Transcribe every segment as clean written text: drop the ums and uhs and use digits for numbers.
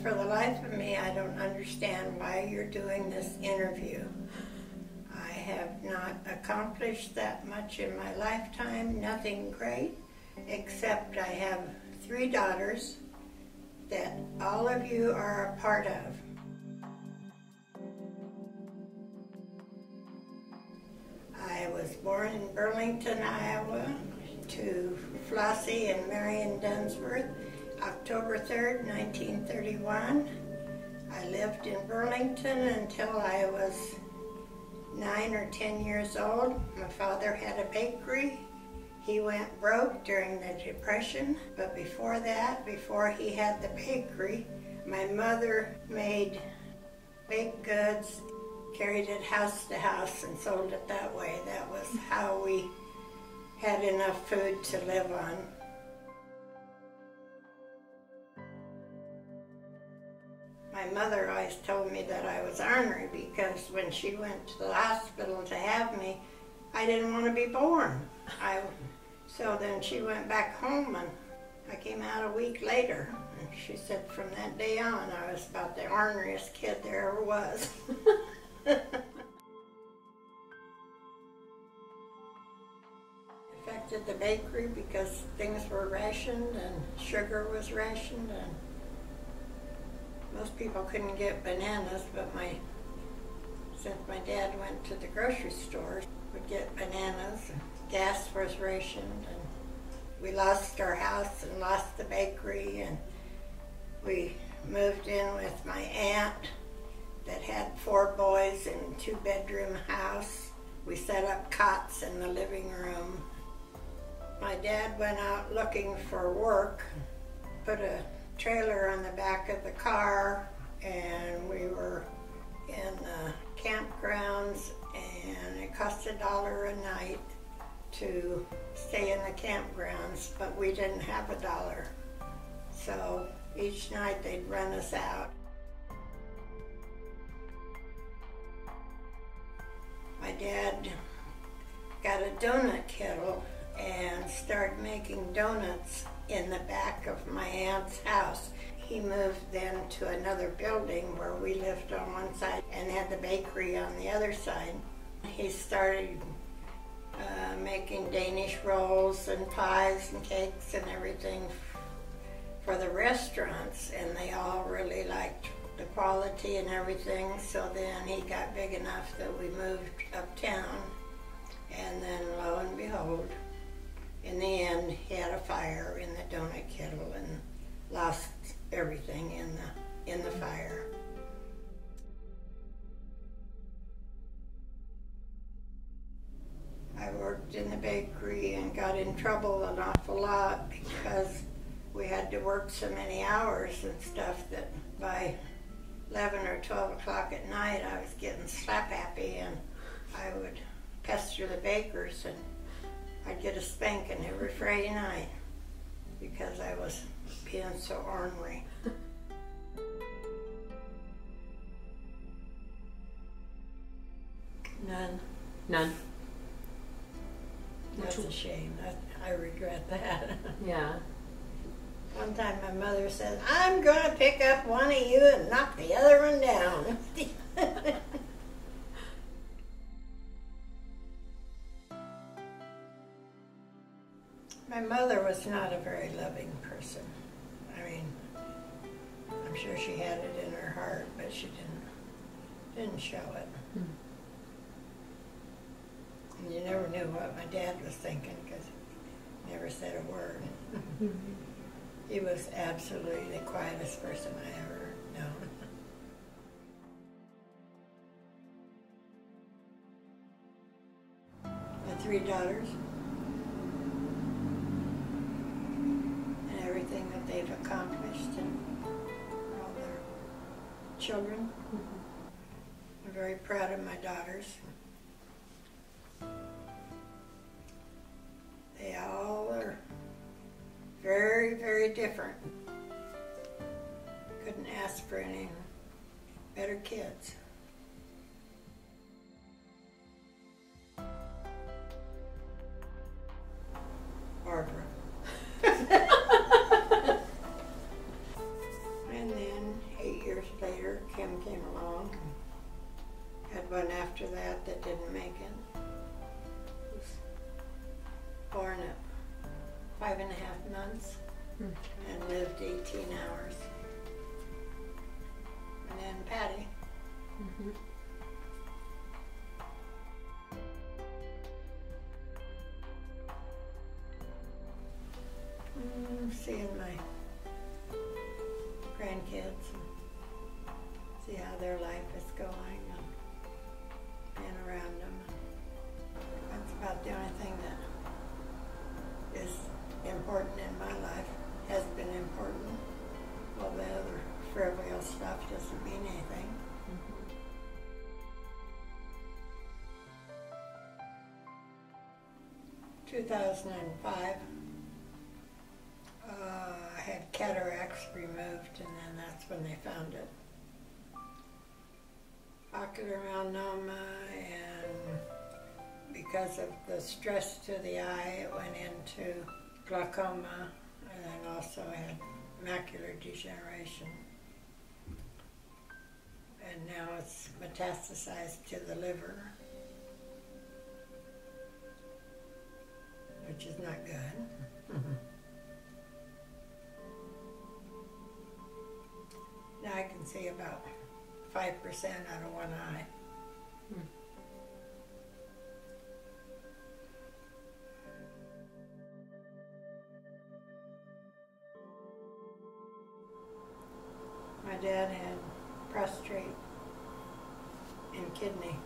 For the life of me, I don't understand why you're doing this interview. I have not accomplished that much in my lifetime, nothing great, except I have 3 daughters that all of you are a part of. I was born in Burlington, Iowa, to Flossie and Marion Dunsworth, October 3rd, 1931. I lived in Burlington until I was 9 or 10 years old. My father had a bakery. He went broke during the Depression, but before that, before he had the bakery, my mother made baked goods, carried it house to house and sold it that way. That was how we had enough food to live on. My mother always told me that I was ornery because when she went to the hospital to have me, I didn't want to be born. So then she went back home and I came out a week later. And she said from that day on I was about the orneriest kid there ever was. Affected the bakery because things were rationed and sugar was rationed, and most people couldn't get bananas, but since my dad went to the grocery store, would get bananas, and gas was rationed, and we lost our house and lost the bakery, and we moved in with my aunt that had 4 boys in a 2-bedroom house. We set up cots in the living room. My dad went out looking for work, put a trailer on the back of the car, and we were in the campgrounds, and it cost $1 a night to stay in the campgrounds, but we didn't have $1. So each night they'd run us out. My dad got a donut kettle and started making donuts in the back of my aunt's house. He moved then to another building where we lived on one side and had the bakery on the other side. He started making Danish rolls and pies and cakes and everything for the restaurants, and they all really liked the quality and everything. So then he got big enough that we moved uptown, and then lo and behold, in the end, he had a fire in the donut kettle and lost everything in the fire. I worked in the bakery and got in trouble an awful lot because we had to work so many hours and stuff that by 11 or 12 o'clock at night I was getting slap happy, and I would pester the bakers, and I'd get a spanking every Friday night because I was being so ornery. None. None? That's a shame. I regret that. Yeah. One time my mother said, "I'm going to pick up one of you and knock the other one down." My mother was not a very loving person. I mean, I'm sure she had it in her heart, but she didn't show it. And you never knew what my dad was thinking because he never said a word. He was absolutely the quietest person I ever known. My 3 daughters, and everything that they've accomplished, and all their children. I'm very proud of my daughters. They all are very, very different. Couldn't ask for any better kids. Barbara. And then 5.5 months and lived 18 hours. And then Patty. Seeing my grandkids and see how their life is going and being around them. That's about the only thing that is important in my life, has been important. All the other frivolous stuff doesn't mean anything. 2005, I had cataracts removed, and then that's when they found it. Ocular melanoma, and because of the stress to the eye, it went into glaucoma, and then also I had macular degeneration. And now it's metastasized to the liver, which is not good. Now I can see about 5% out of one eye. My dad had prostate and kidney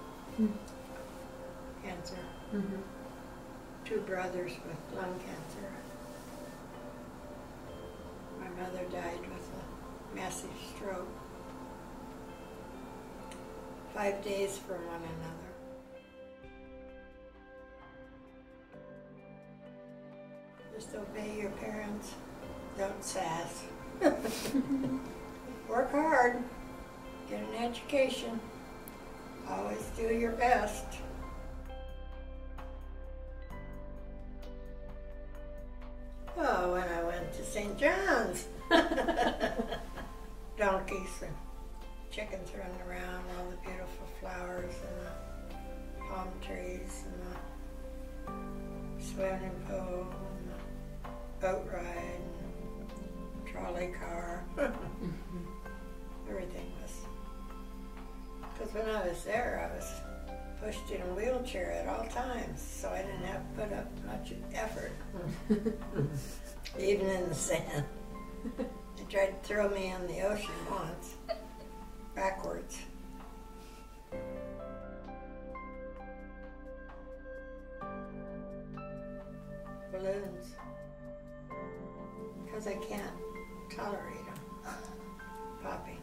cancer. 2 brothers with lung cancer. My mother died with a massive stroke. 5 days from one another. Just obey your parents. Don't sass. Work hard. Get an education. Always do your best. Oh, when I went to St. John's. Donkeys and chickens running around, all the beautiful flowers and the palm trees and the swimming pool and the boat ride and trolley car. Everything was. Because when I was there, I was pushed in a wheelchair at all times, so I didn't have to put up much effort, even in the sand. They tried to throw me in the ocean once, backwards. Balloons, because I can't tolerate them popping.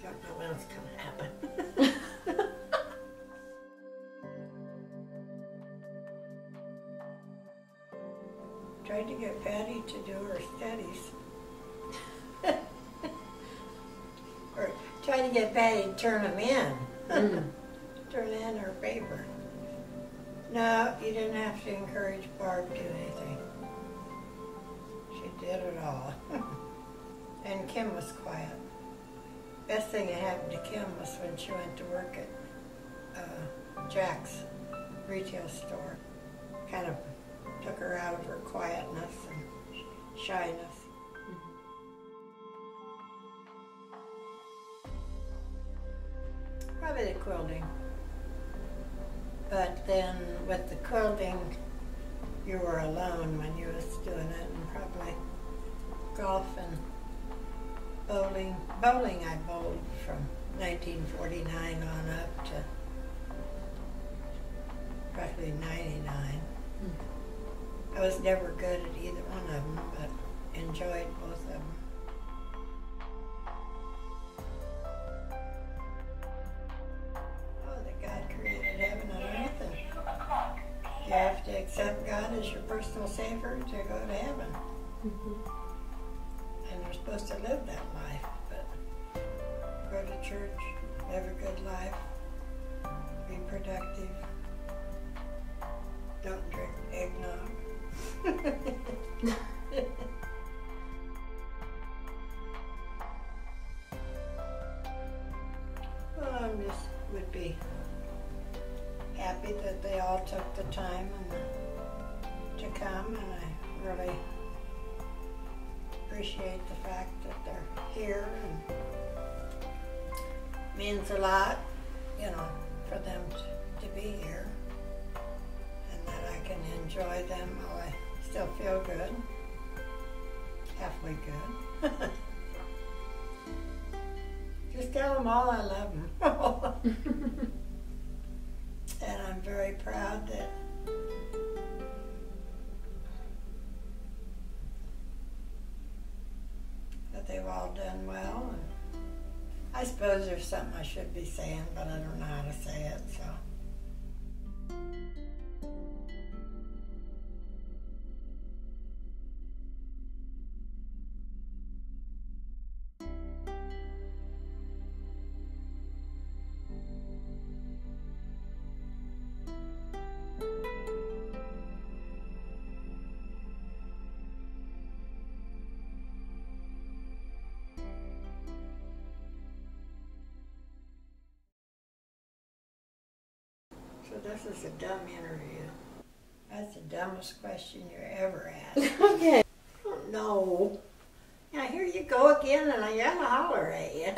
Don't know when it's going to happen. Tried to get Patty to do her studies. Or tried to get Patty to turn them in. Turn in her paper. No, you didn't have to encourage Barb to do anything. She did it all. And Kim was quiet. Best thing that happened to Kim was when she went to work at Jack's retail store. Kind of took her out of her quietness and shyness. Probably the quilting. But then with the quilting, you were alone when you was doing it, and probably golf and bowling. Bowling I bowled from 1949 on up to practically 99. I was never good at either one of them, but enjoyed both of them. Oh, that God created heaven and earth, and you have to accept God as your personal Savior to go to heaven. And you're supposed to live that life, but go to church, live a good life, be productive, don't drink eggnog. Well, I just would be happy that they all took the time and to them, and I really appreciate the fact that they're here, and means a lot, you know, for them to be here, and that I can enjoy them while I still feel good, halfway good. Just tell them all I love them. And I'm very proud that they've all done well. And I suppose there's something I should be saying, but I don't know how to say it, so. So this is a dumb interview. That's the dumbest question you're ever asked. Okay. I don't know. Now here you go again, and I'm gonna holler at you.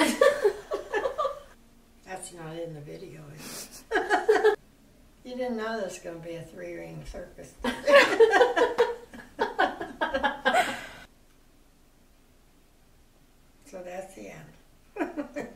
That's not in the video, is it? You didn't know this was gonna be a 3-ring circus. So that's the end.